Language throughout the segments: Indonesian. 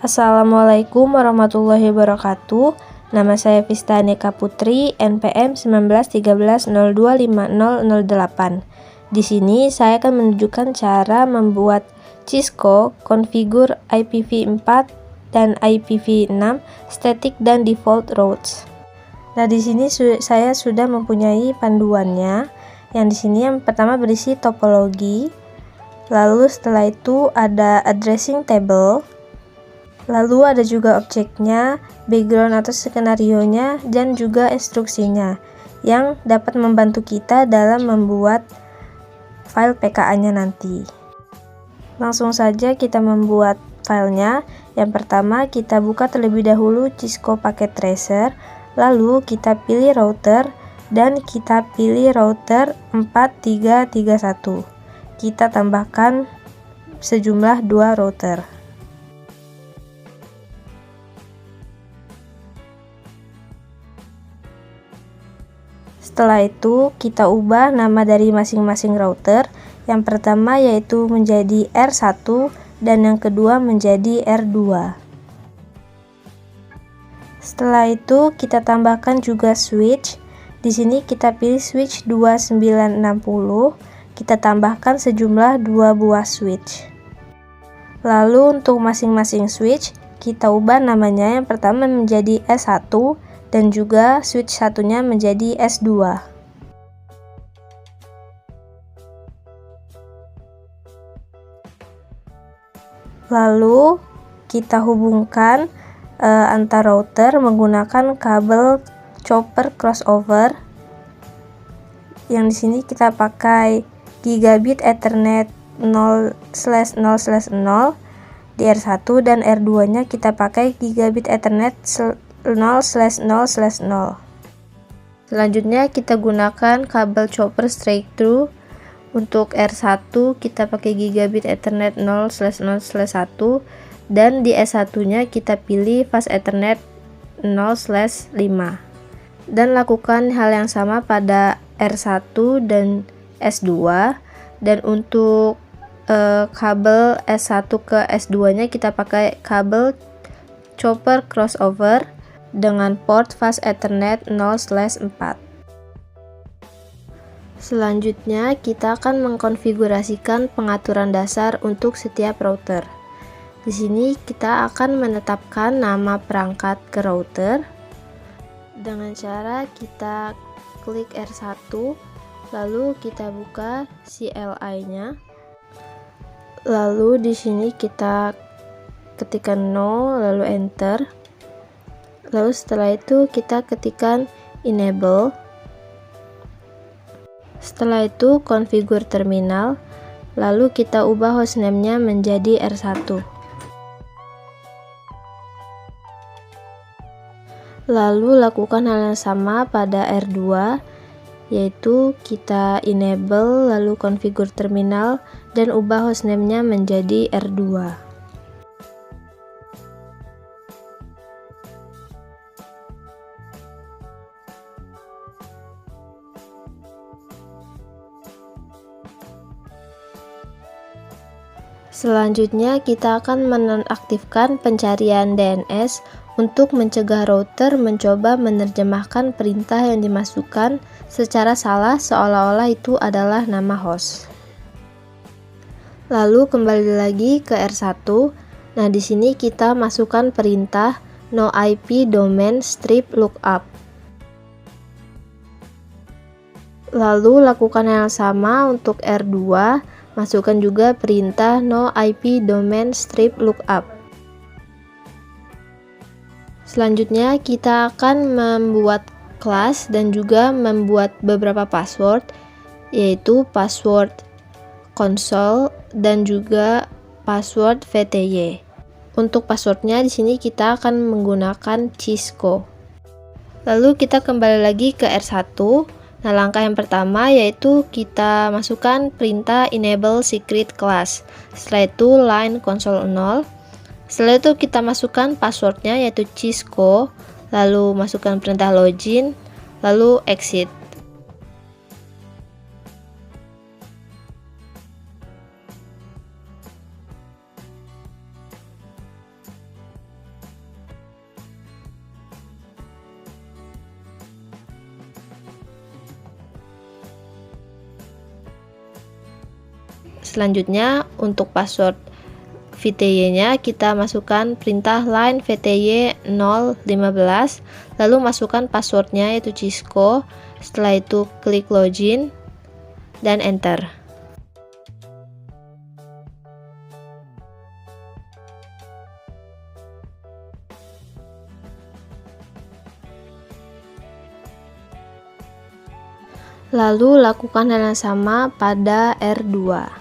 Assalamualaikum warahmatullahi wabarakatuh. Nama saya Vista Neka Putri, NPM 1913025008. Di sini saya akan menunjukkan cara membuat Cisco konfigur IPv4 dan IPv6 static dan default routes. Nah, di sini saya sudah mempunyai panduannya. Yang di sini yang pertama berisi topologi. Lalu setelah itu ada addressing table. Lalu ada juga objeknya, background atau skenario-nya, dan juga instruksinya yang dapat membantu kita dalam membuat file PKA-nya nanti. Langsung saja kita membuat filenya. Yang pertama kita buka terlebih dahulu Cisco Packet Tracer, lalu kita pilih router dan kita pilih router 4331. Kita tambahkan sejumlah 2 router. Setelah itu, kita ubah nama dari masing-masing router. Yang pertama yaitu menjadi R1 dan yang kedua menjadi R2. Setelah itu, kita tambahkan juga switch. Di sini kita pilih switch 2960. Kita tambahkan sejumlah 2 buah switch. Lalu untuk masing-masing switch, kita ubah namanya. Yang pertama menjadi S1 dan juga switch satunya menjadi S2. Lalu kita hubungkan antar router menggunakan kabel chopper crossover. Yang di sini kita pakai gigabit Ethernet 0/0/0 di R1 dan R2-nya kita pakai gigabit Ethernet 0/0/0. Selanjutnya kita gunakan kabel chopper straight through. Untuk R1 kita pakai gigabit Ethernet 0/0/1 dan di S1-nya kita pilih fast Ethernet 0/5. Dan lakukan hal yang sama pada R1 dan S2. Dan untuk kabel S1 ke S2-nya kita pakai kabel chopper crossover dengan port fast Ethernet 0/4. Selanjutnya, kita akan mengkonfigurasikan pengaturan dasar untuk setiap router. Di sini kita akan menetapkan nama perangkat ke router dengan cara kita klik R1, lalu kita buka CLI-nya. Lalu di sini kita ketikkan no, lalu enter. Lalu setelah itu kita ketikkan enable. Setelah itu konfigur terminal, lalu kita ubah hostname-nya menjadi R1. Lalu lakukan hal yang sama pada R2, yaitu kita enable lalu konfigur terminal dan ubah hostname-nya menjadi R2. Selanjutnya kita akan menonaktifkan pencarian DNS untuk mencegah router mencoba menerjemahkan perintah yang dimasukkan secara salah seolah-olah itu adalah nama host. Lalu kembali lagi ke R1. Nah, di sini kita masukkan perintah no IP domain strip lookup. Lalu lakukan yang sama untuk R2. Masukkan juga perintah no IP domain strip lookup. Selanjutnya kita akan membuat kelas dan juga membuat beberapa password, yaitu password console dan juga password VTY. Untuk passwordnya di sini kita akan menggunakan Cisco. Lalu kita kembali lagi ke R1. Nah, langkah yang pertama yaitu kita masukkan perintah enable secret class. Setelah itu line console 0. Setelah itu kita masukkan passwordnya yaitu Cisco, lalu masukkan perintah login, lalu exit. Selanjutnya untuk password VTY-nya kita masukkan perintah line VTY 015, lalu masukkan passwordnya yaitu Cisco. Setelah itu klik login dan enter. Lalu lakukan hal yang sama pada R2.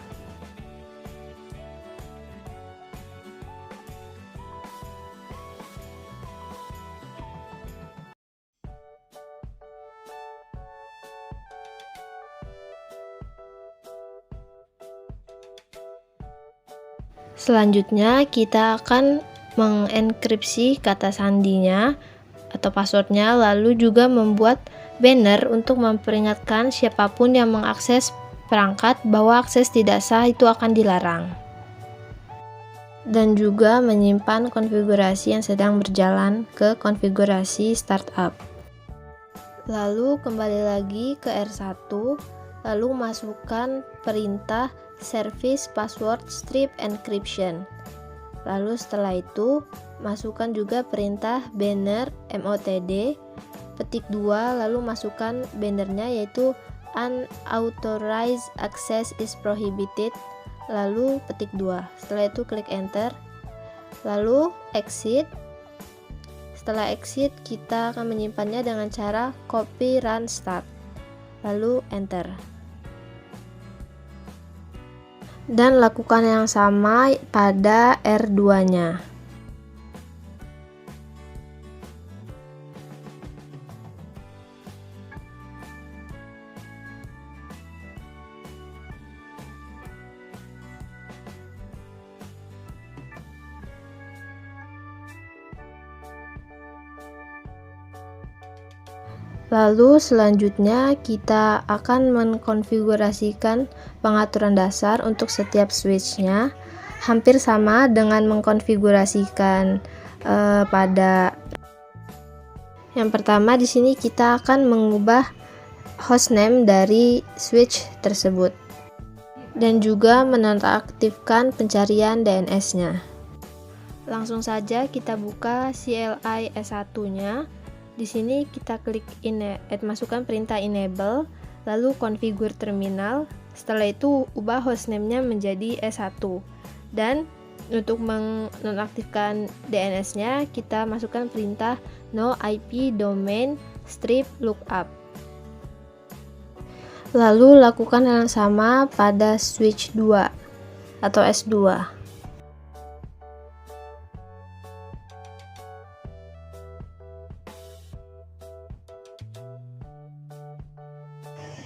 Selanjutnya kita akan mengenkripsi kata sandinya atau passwordnya, lalu juga membuat banner untuk memperingatkan siapapun yang mengakses perangkat bahwa akses tidak sah itu akan dilarang. Dan juga menyimpan konfigurasi yang sedang berjalan ke konfigurasi startup. Lalu kembali lagi ke R1, lalu masukkan perintah service password strip encryption. Lalu setelah itu masukkan juga perintah banner motd, petik 2, lalu masukkan bannernya yaitu unauthorized access is prohibited, lalu petik 2. Setelah itu klik enter, lalu exit. Setelah exit kita akan menyimpannya dengan cara copy run start, lalu enter. Dan lakukan yang sama pada R2-nya. Lalu selanjutnya kita akan mengkonfigurasikan pengaturan dasar untuk setiap switch-nya, hampir sama dengan mengkonfigurasikan pada yang pertama. Di sini kita akan mengubah hostname dari switch tersebut dan juga menonaktifkan pencarian DNS-nya. Langsung saja kita buka CLI S1-nya. Di sini kita klik masukkan perintah enable, lalu configure terminal. Setelah itu ubah hostname-nya menjadi S1. Dan untuk menonaktifkan DNS-nya kita masukkan perintah no IP domain strip lookup. Lalu lakukan hal yang sama pada switch 2 atau S2.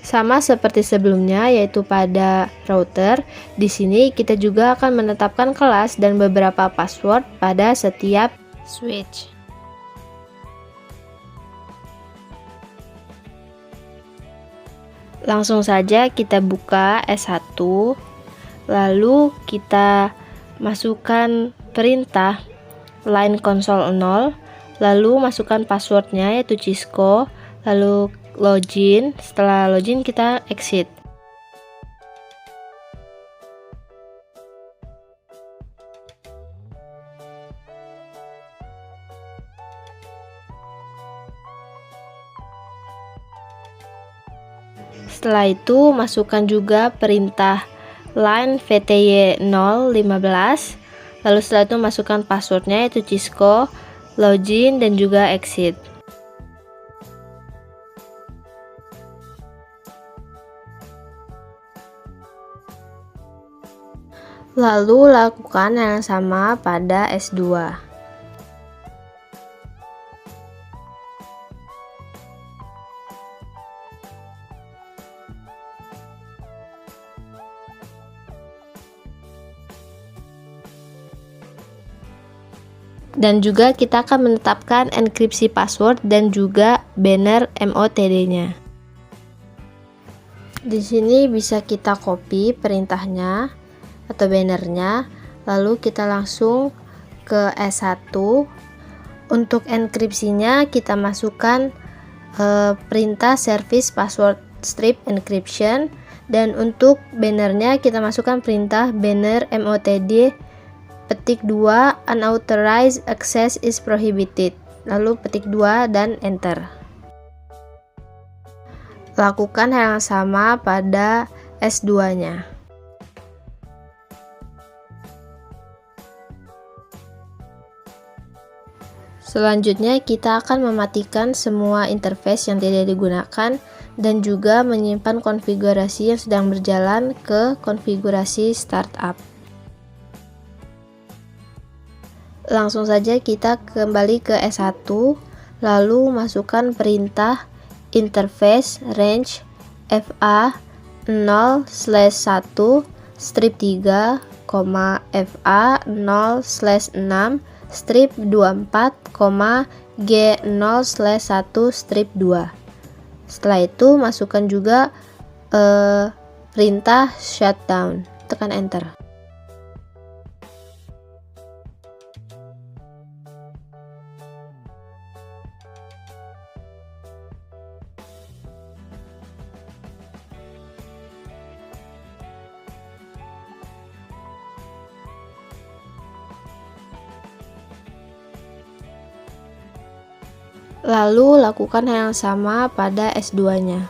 Sama seperti sebelumnya, yaitu pada router. Di sini kita juga akan menetapkan kelas dan beberapa password pada setiap switch. Langsung saja kita buka S1, lalu kita masukkan perintah line console 0, lalu masukkan passwordnya yaitu Cisco, lalu login. Setelah login kita exit. Setelah itu masukkan juga perintah line VTY 015, lalu setelah itu masukkan passwordnya yaitu Cisco, login dan juga exit. Lalu lakukan hal yang sama pada S2. Dan juga kita akan menetapkan enkripsi password dan juga banner MOTD-nya. Di sini bisa kita copy perintahnya atau bannernya, lalu kita langsung ke S1. Untuk enkripsinya kita masukkan perintah service password strip encryption Dan untuk bannernya kita masukkan perintah banner motd petik 2 unauthorized access is prohibited, lalu petik 2 dan enter. Lakukan hal yang sama pada S2 nya. Selanjutnya kita akan mematikan semua interface yang tidak digunakan dan juga menyimpan konfigurasi yang sedang berjalan ke konfigurasi startup. Langsung saja kita kembali ke S1, lalu masukkan perintah interface range fa 0/1 strip 3, fa 0/6 strip 24, G0/1 strip 2. Setelah itu masukkan juga perintah shutdown, tekan enter. Lalu lakukan hal yang sama pada S2 nya.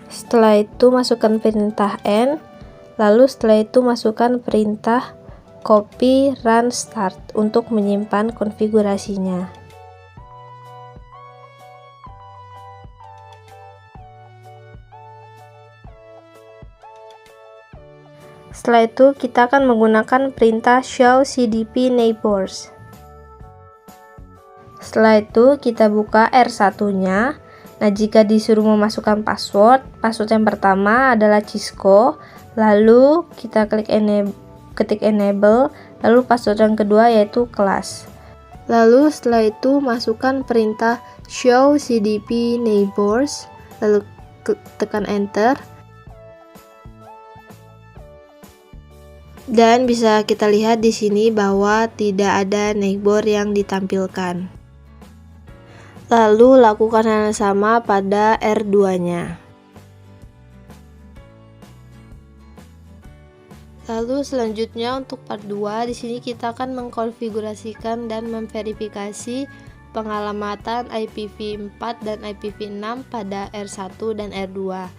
Setelah itu masukkan perintah N, lalu setelah itu masukkan perintah copy run start untuk menyimpan konfigurasinya. Setelah itu kita akan menggunakan perintah show cdp neighbors. Setelah itu kita buka R1 nya. Nah, jika disuruh memasukkan password yang pertama adalah Cisco, lalu kita ketik enable, lalu password yang kedua yaitu kelas. Lalu setelah itu masukkan perintah show cdp neighbors, lalu tekan enter. Dan bisa kita lihat di sini bahwa tidak ada neighbor yang ditampilkan. Lalu lakukan hal yang sama pada R2 nya. Lalu selanjutnya untuk part 2, di sini kita akan mengkonfigurasikan dan memverifikasi pengalamatan IPv4 dan IPv6 pada R1 dan R2.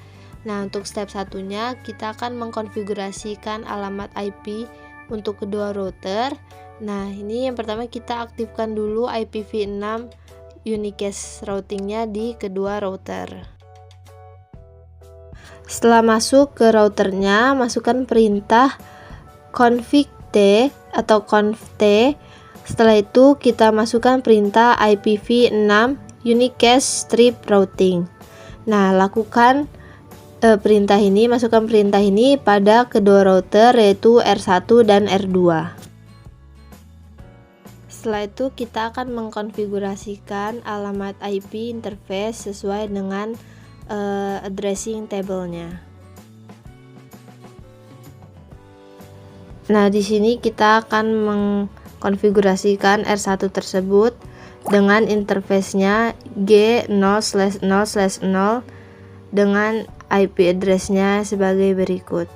Nah, untuk step satunya kita akan mengkonfigurasikan alamat IP untuk kedua router. Nah, ini yang pertama kita aktifkan dulu IPv6 unicast routingnya di kedua router. Setelah masuk ke routernya, masukkan perintah config-t atau conf-t. Setelah itu kita masukkan perintah IPv6 unicast strip routing. Nah, lakukan masukkan perintah ini pada kedua router yaitu R1 dan R2. Setelah itu kita akan mengkonfigurasikan alamat IP interface sesuai dengan addressing table-nya. Nah, di sini kita akan mengkonfigurasikan R1 tersebut dengan interface-nya G0/0/0 dengan IP address-nya sebagai berikut.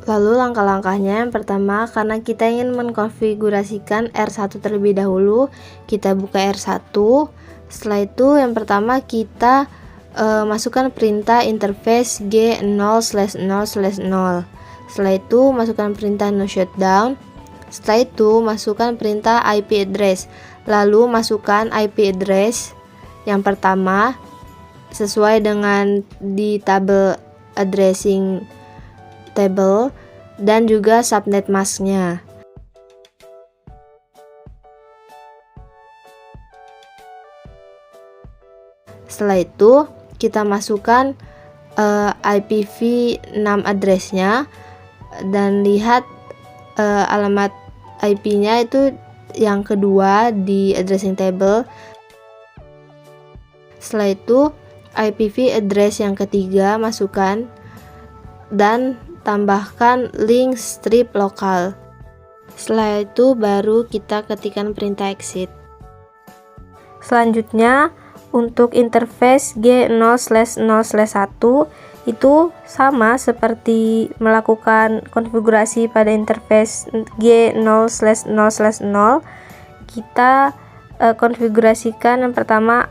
Lalu langkah-langkahnya, yang pertama, karena kita ingin mengkonfigurasikan R1 terlebih dahulu, kita buka R1. Setelah itu yang pertama kita masukkan perintah interface G0/0/0. Setelah itu masukkan perintah no shutdown. Setelah itu masukkan perintah IP address. Lalu masukkan IP address yang pertama sesuai dengan di tabel addressing table dan juga subnet masknya. Setelah itu kita masukkan IPv6 addressnya dan lihat alamat IP-nya itu yang kedua di addressing table. Setelah itu IPv address yang ketiga masukkan dan tambahkan link strip lokal. Setelah itu baru kita ketikkan perintah exit. Selanjutnya untuk interface G0/0/1 itu sama seperti melakukan konfigurasi pada interface G0/0/0. Kita konfigurasikan yang pertama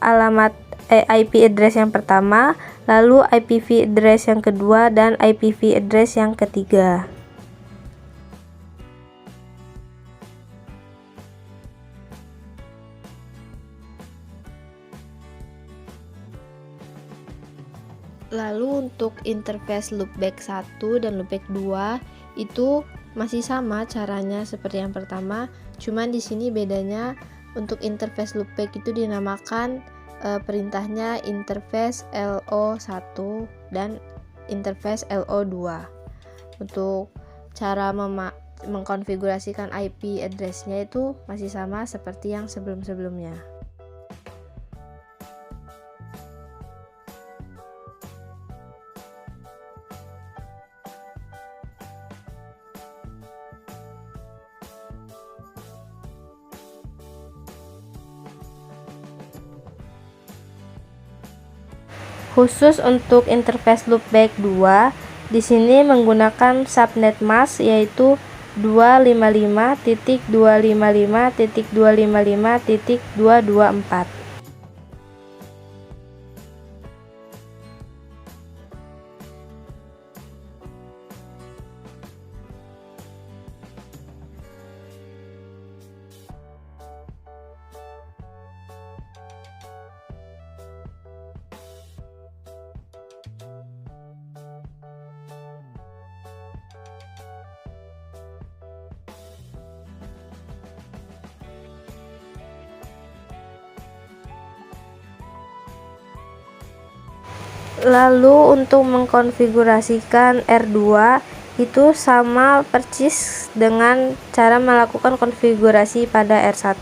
alamat IP address yang pertama, lalu IPv address yang kedua, dan IPv address yang ketiga. Lalu untuk interface loopback 1 dan loopback 2 itu masih sama caranya seperti yang pertama, cuman di sini bedanya untuk interface loopback itu dinamakan perintahnya interface LO1 dan interface LO2. Untuk cara mengkonfigurasikan IP address-nya itu masih sama seperti yang sebelum-sebelumnya. Khusus untuk interface loopback 2, di sini menggunakan subnet mask yaitu 255.255.255.224. Lalu untuk mengkonfigurasikan R2 itu sama persis dengan cara melakukan konfigurasi pada R1.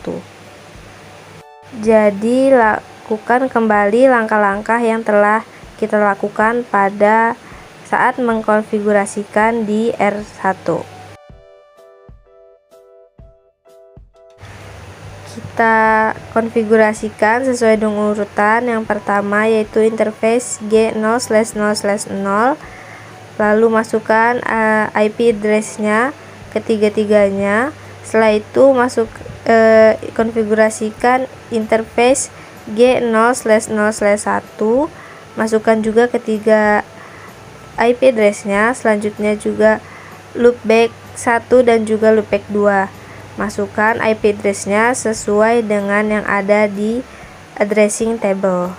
Jadi lakukan kembali langkah-langkah yang telah kita lakukan pada saat mengkonfigurasikan di R1. Kita konfigurasikan sesuai dengan urutan. Yang pertama yaitu interface G0/0/0, lalu masukkan IP address-nya ketiga-tiganya. Setelah itu konfigurasikan interface G0/0/1, masukkan juga ketiga IP address-nya. Selanjutnya juga loopback 1 dan juga loopback 2. Masukkan IP address-nya sesuai dengan yang ada di addressing table.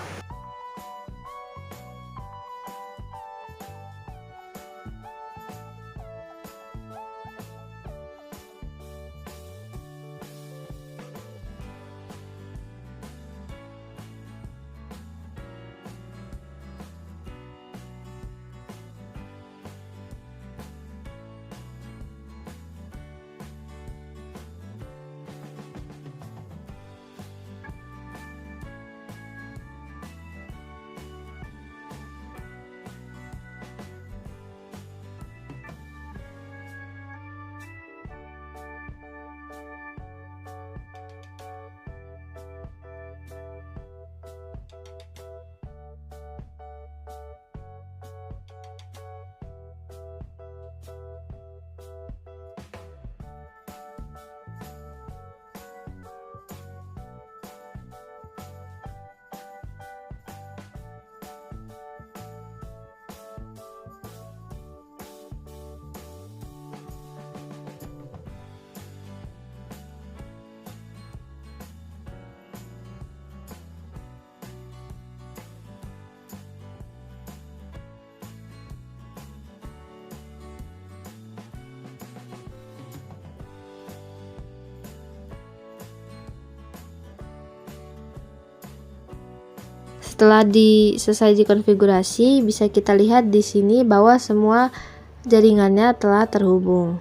Setelah selesai dikonfigurasi, bisa kita lihat di sini bahwa semua jaringannya telah terhubung.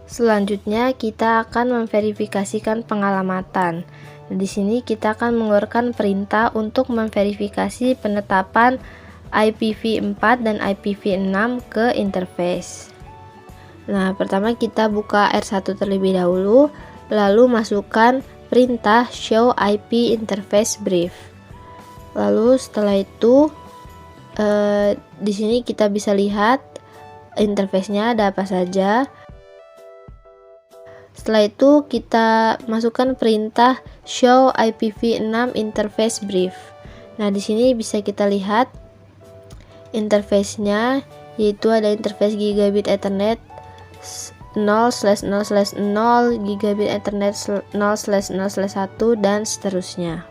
Selanjutnya kita akan memverifikasikan pengalamatan. Di sini kita akan mengeluarkan perintah untuk memverifikasi penetapan IPv4 dan IPv6 ke interface. Nah, pertama kita buka R1 terlebih dahulu, lalu masukkan perintah show IP interface brief. Lalu setelah itu di sini kita bisa lihat interface-nya ada apa saja. Setelah itu kita masukkan perintah show IPv6 interface brief. Nah, di sini bisa kita lihat interface-nya, yaitu ada interface gigabit Ethernet 0/0/0, gigabit Ethernet 0/0/1 dan seterusnya.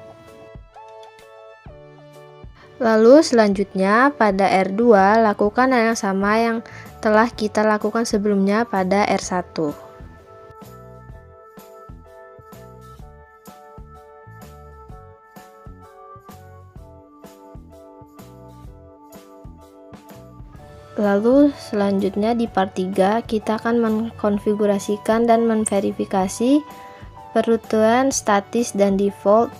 Lalu selanjutnya pada R2 lakukan hal yang sama yang telah kita lakukan sebelumnya pada R1. Lalu selanjutnya di part 3 kita akan mengkonfigurasikan dan memverifikasi perutuan statis dan default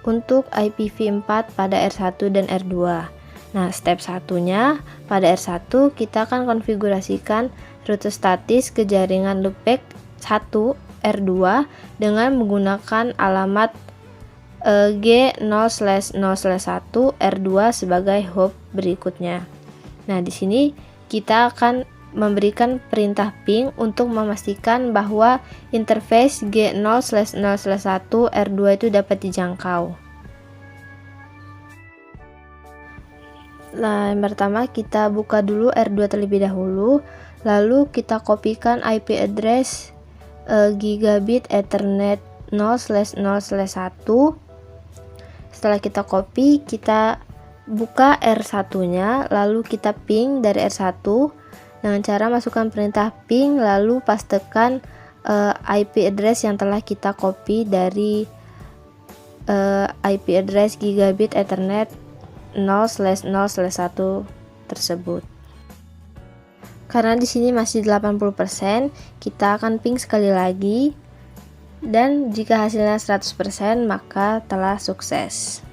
untuk IPv4 pada R1 dan R2. Nah, step satunya pada R1 kita akan konfigurasikan rute statis ke jaringan loopback 1 R2 dengan menggunakan alamat G0/0/1 R2 sebagai hop berikutnya. Nah, di sini kita akan memberikan perintah ping untuk memastikan bahwa interface G0/0/1 R2 itu dapat dijangkau. Nah, yang pertama kita buka dulu R2 terlebih dahulu, lalu kita kopikan IP address gigabit Ethernet 0/0/1. Setelah kita copy, kita buka R1-nya, lalu kita ping dari R1 dengan cara masukkan perintah ping, lalu pastekan IP address yang telah kita copy dari IP address gigabit Ethernet 0/0/1 tersebut. Karena di sini masih 80%, kita akan ping sekali lagi, dan jika hasilnya 100% maka telah sukses.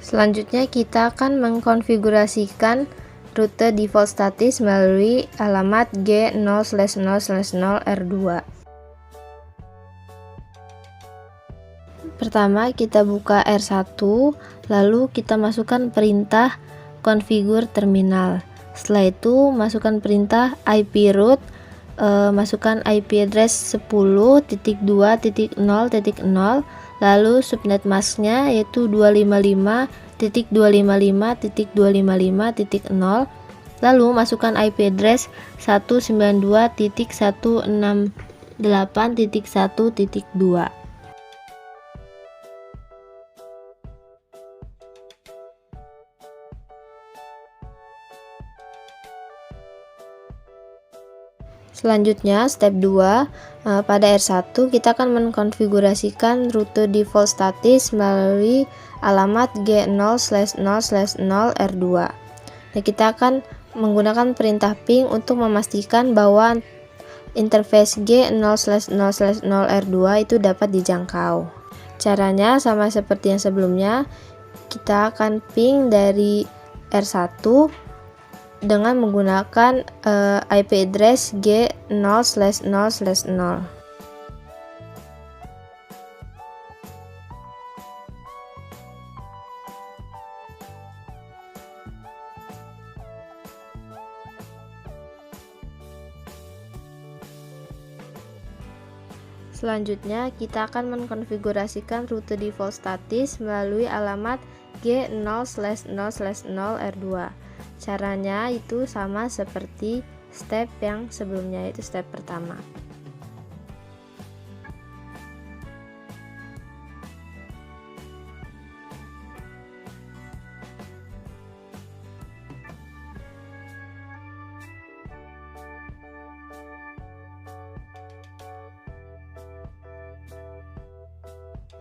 Selanjutnya kita akan mengkonfigurasikan rute default statis melalui alamat G0/0/0 R2. Pertama kita buka R1, lalu kita masukkan perintah configure terminal. Setelah itu masukkan perintah IP root, masukkan IP address 10.2.0.0, lalu subnet masknya yaitu 255.255.255.0, lalu masukkan IP address 192.168.1.2. Selanjutnya step 2, pada R1 kita akan mengkonfigurasikan rute default statis melalui alamat G0/0/0 R2. Nah, kita akan menggunakan perintah ping untuk memastikan bahwa interface G0/0/0 R2 itu dapat dijangkau. Caranya sama seperti yang sebelumnya, kita akan ping dari R1 dengan menggunakan IP address G0/0/0. Selanjutnya kita akan mengkonfigurasikan rute default statis melalui alamat G0/0/0 R2. Caranya itu sama seperti step yang sebelumnya, yaitu step pertama.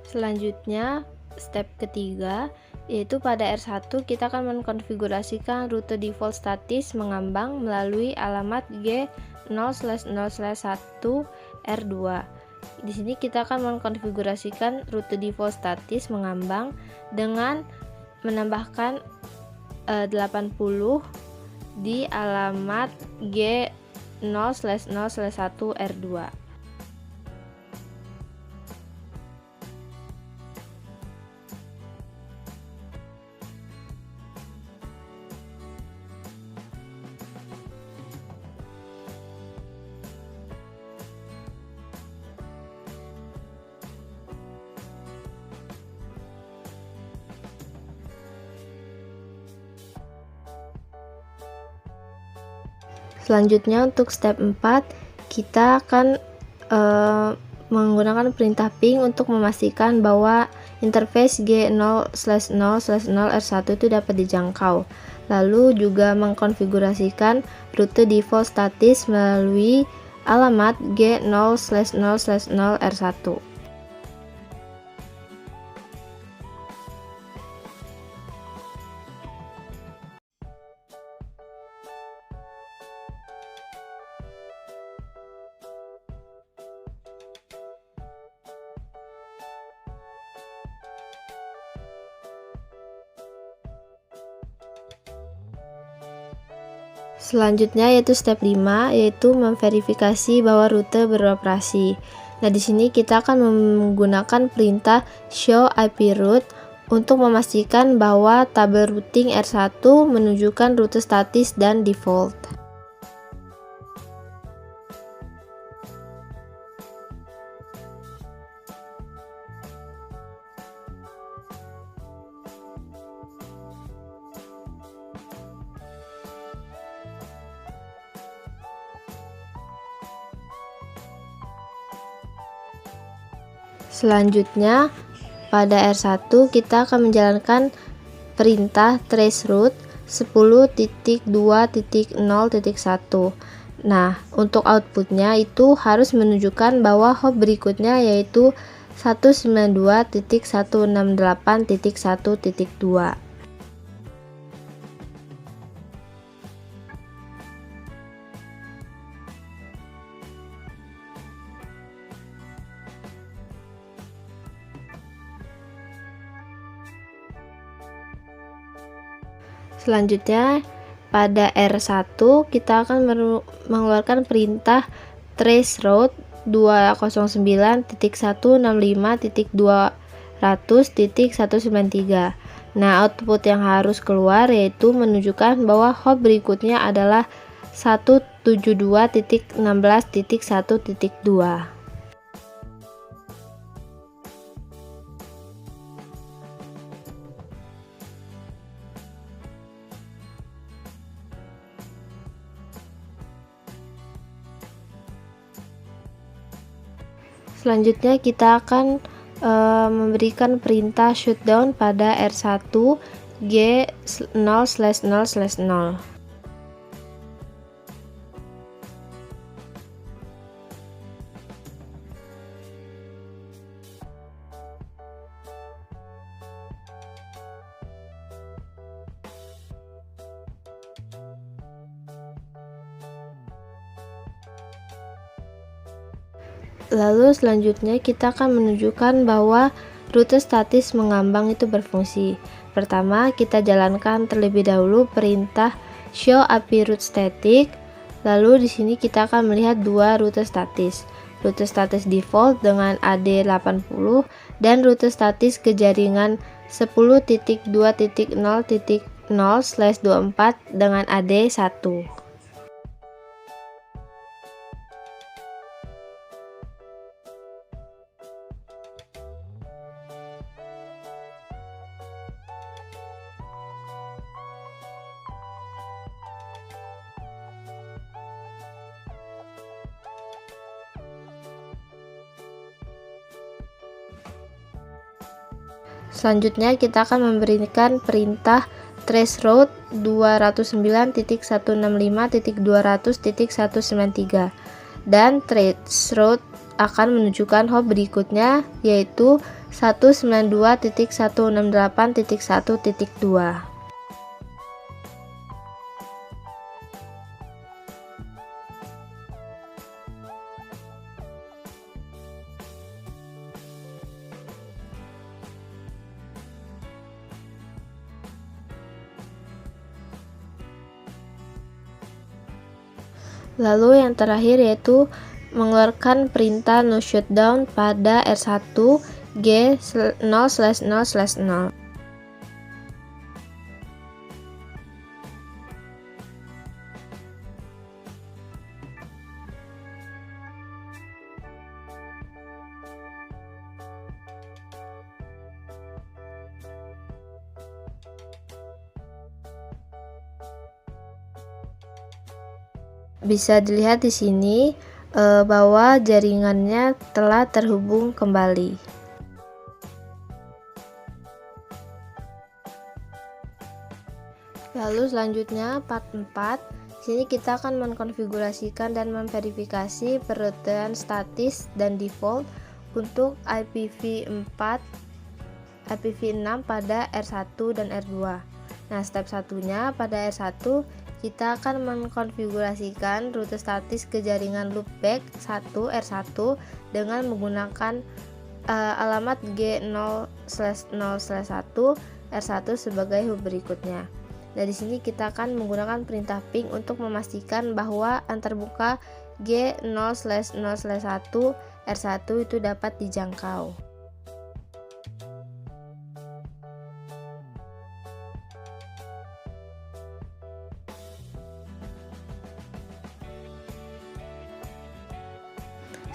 Selanjutnya step ketiga, yaitu pada R1 kita akan mengkonfigurasikan rute default statis mengambang melalui alamat G0/0/1 R2. Di sini kita akan mengkonfigurasikan rute default statis mengambang dengan menambahkan 80 di alamat G0/0/1R2. Selanjutnya untuk step 4 kita akan menggunakan perintah ping untuk memastikan bahwa interface G0/0/0R1 itu dapat dijangkau. Lalu juga mengkonfigurasikan rute default statis melalui alamat G0/0/0R1. Selanjutnya yaitu step 5, yaitu memverifikasi bahwa rute beroperasi. Nah, di sini kita akan menggunakan perintah show IP route untuk memastikan bahwa tabel routing R1 menunjukkan rute statis dan default. Selanjutnya pada R1 kita akan menjalankan perintah traceroute 10.2.0.1. Nah, untuk outputnya itu harus menunjukkan bahwa hop berikutnya yaitu 192.168.1.2. Selanjutnya pada R1 kita akan mengeluarkan perintah traceroute 209.165.200.193. Nah, output yang harus keluar yaitu menunjukkan bahwa hop berikutnya adalah 172.16.1.2. Selanjutnya kita akan memberikan perintah shutdown pada R1 G0/0/0. Lalu selanjutnya kita akan menunjukkan bahwa rute statis mengambang itu berfungsi. Pertama, kita jalankan terlebih dahulu perintah show IP route static. Lalu di sini kita akan melihat dua rute statis. Rute statis default dengan AD80 dan rute statis ke jaringan 10.2.0.0/24 dengan AD1. Selanjutnya kita akan memberikan perintah traceroute 209.165.200.193 dan traceroute akan menunjukkan hop berikutnya yaitu 192.168.1.2. Lalu yang terakhir yaitu mengeluarkan perintah no shutdown pada R1 G0/0/0. Bisa dilihat di sini bahwa jaringannya telah terhubung kembali. Lalu selanjutnya part 4. Sini kita akan mengkonfigurasikan dan memverifikasi perutean statis dan default untuk IPv4, IPv6 pada R1 dan R2. Nah, step satunya pada R1 kita akan mengkonfigurasikan rute statis ke jaringan loopback 1 R1 dengan menggunakan alamat G0/0/1 R1 sebagai hub berikutnya. Nah, di sini kita akan menggunakan perintah ping untuk memastikan bahwa antarmuka G0/0/1 R1 itu dapat dijangkau.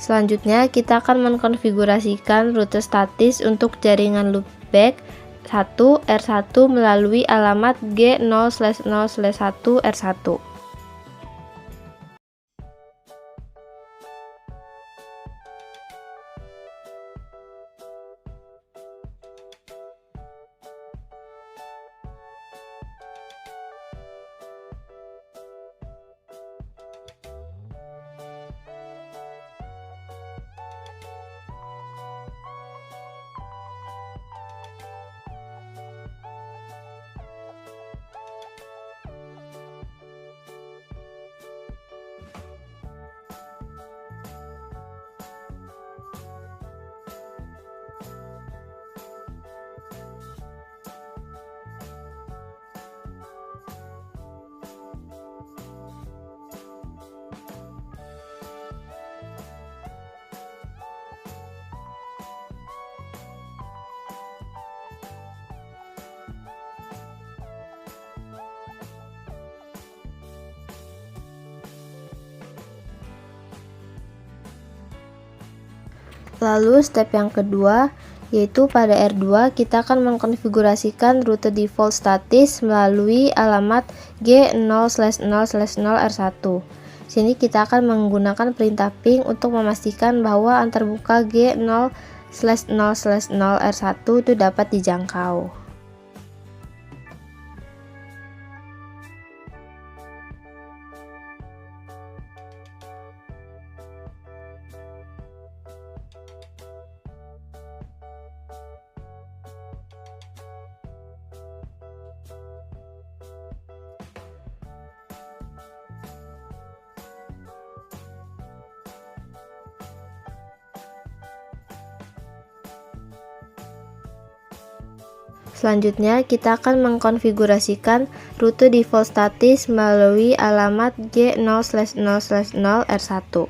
Selanjutnya kita akan mengkonfigurasikan rute statis untuk jaringan loopback 1 R1 melalui alamat G0/0/1 R1. Lalu step yang kedua yaitu pada R2 kita akan mengkonfigurasikan rute default statis melalui alamat G0/0/0R1. Sini kita akan menggunakan perintah ping untuk memastikan bahwa antarmuka G0/0/0R1 itu dapat dijangkau. Selanjutnya, kita akan mengkonfigurasikan rute default statis melalui alamat G0/0/0R1.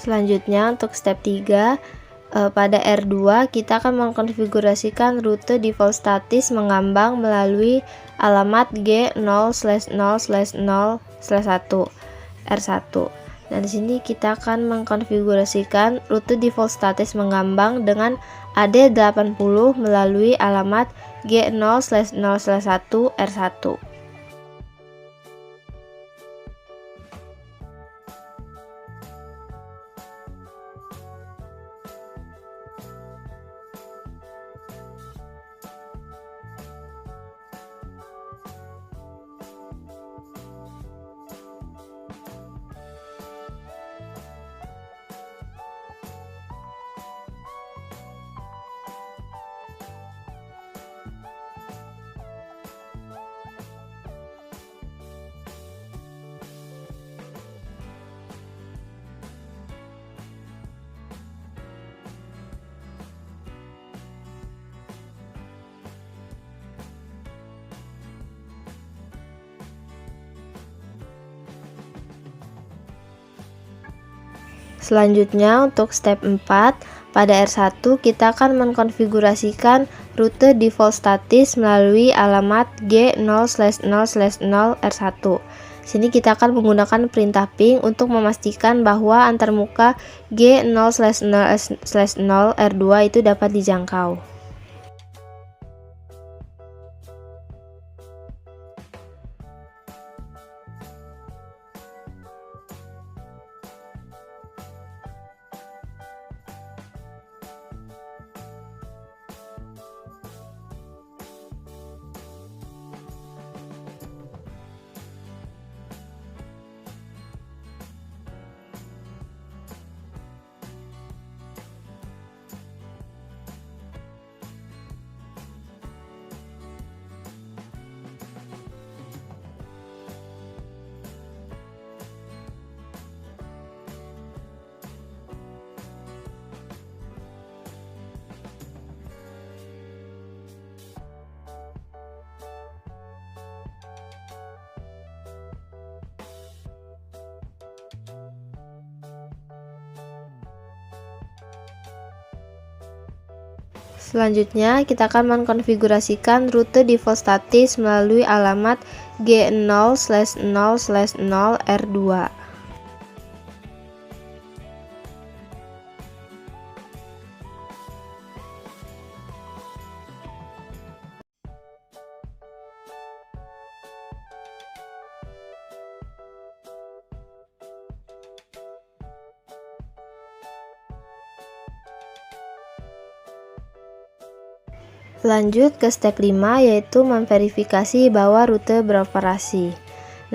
Selanjutnya untuk step 3 pada R2 kita akan mengkonfigurasikan rute default statis mengambang melalui alamat G0/0/0/1 R1. Nah, di sini kita akan mengkonfigurasikan rute default statis mengambang dengan AD80 melalui alamat G0/0/1 R1. Selanjutnya untuk step 4, pada R1 kita akan mengkonfigurasikan rute default statis melalui alamat G0/0/0 R1. Sini kita akan menggunakan perintah ping untuk memastikan bahwa antarmuka G0/0/0 R2 itu dapat dijangkau. Selanjutnya, kita akan mengkonfigurasikan rute default statis melalui alamat G0/0/0 R2. Lanjut ke step 5, yaitu memverifikasi bahwa rute beroperasi.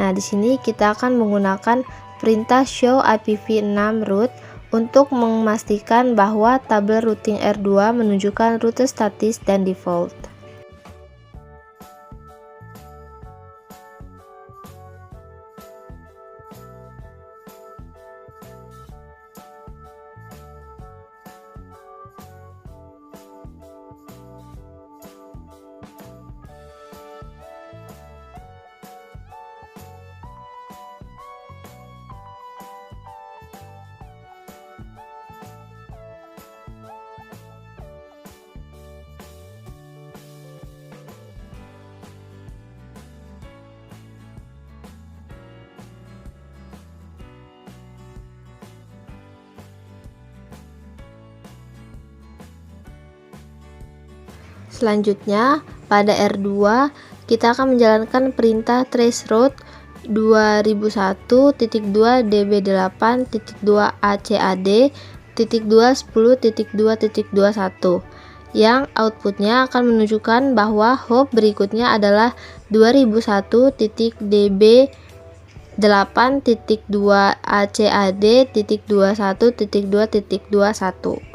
Nah, di sini kita akan menggunakan perintah show IPv6 route untuk memastikan bahwa tabel routing R2 menunjukkan rute statis dan default. Selanjutnya, pada R2 kita akan menjalankan perintah traceroute 2001.2.ACAD.2.10.2.21 yang outputnya akan menunjukkan bahwa hop berikutnya adalah 2001.db8.2ACAD.21.2.21.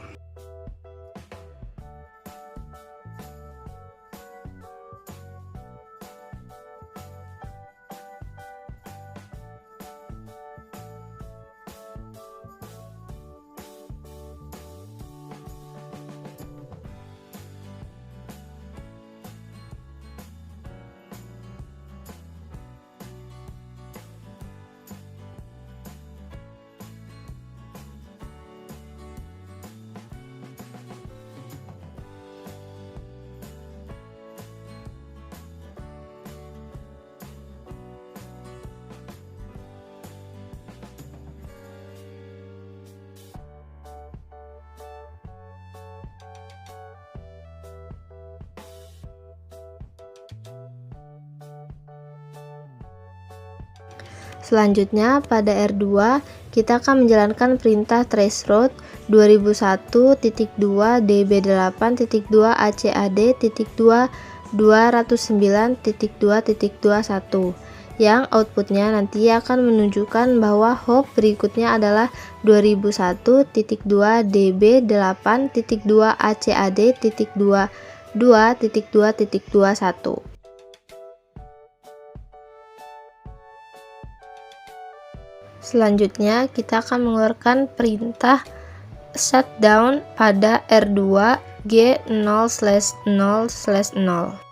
Selanjutnya, pada R2, kita akan menjalankan perintah traceroute 2001.db8.2.209.2.21 yang outputnya nanti akan menunjukkan bahwa hop berikutnya adalah 2001.db8.2.ACAD.2.2.21. Selanjutnya, kita akan mengeluarkan perintah shutdown pada R2 G0/0/0.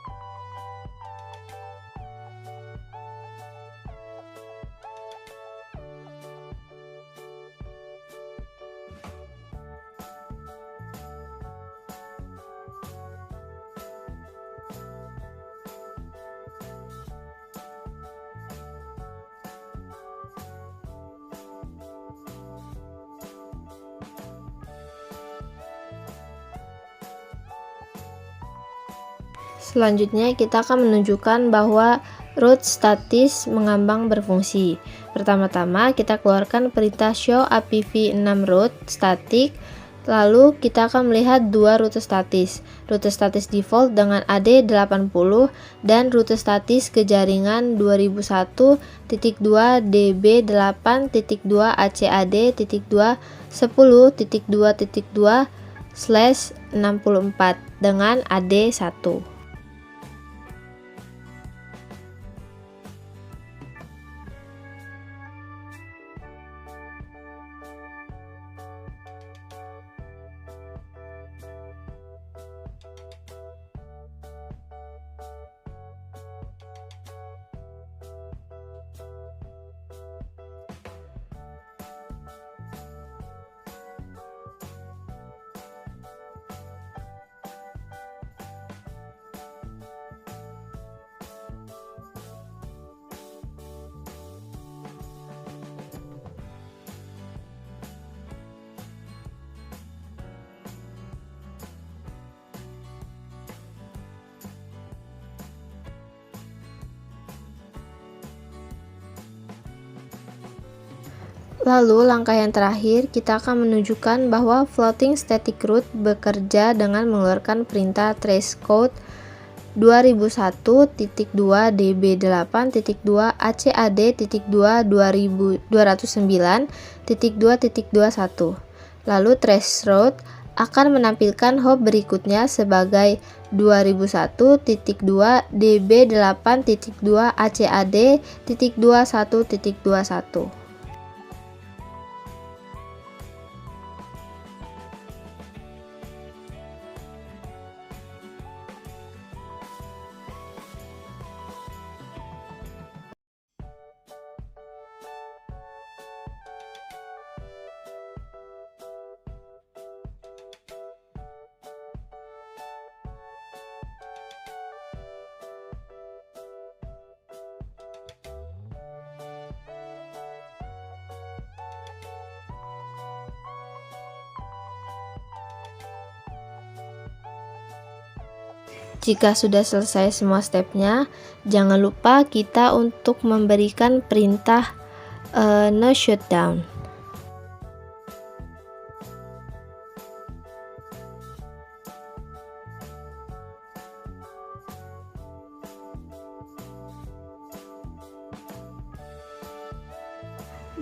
Selanjutnya, kita akan menunjukkan bahwa root status mengambang berfungsi. Pertama-tama, kita keluarkan perintah show apv6 root static. Lalu kita akan melihat dua rute statis default dengan AD 80 dan rute statis ke jaringan 2001.2.ACAD.2.10.2.2/64 dengan AD 1. Lalu langkah yang terakhir, kita akan menunjukkan bahwa floating static root bekerja dengan mengeluarkan perintah tracecode 2001.2.ACAD.2.209.2.21. Lalu traceroute akan menampilkan hop berikutnya sebagai 2001.db8.2.ACAD.21.21. Jika sudah selesai semua stepnya, jangan lupa kita untuk memberikan perintah no shutdown.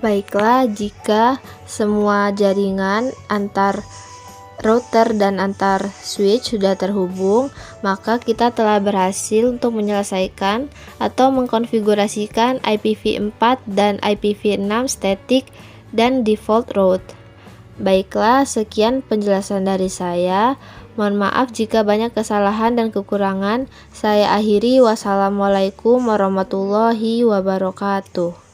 Baiklah, jika semua jaringan antar router dan antar switch sudah terhubung, maka kita telah berhasil untuk menyelesaikan atau mengkonfigurasikan IPv4 dan IPv6 static dan default route. Baiklah, sekian penjelasan dari saya. Mohon maaf jika banyak kesalahan dan kekurangan. Saya akhiri. Wassalamualaikum warahmatullahi wabarakatuh.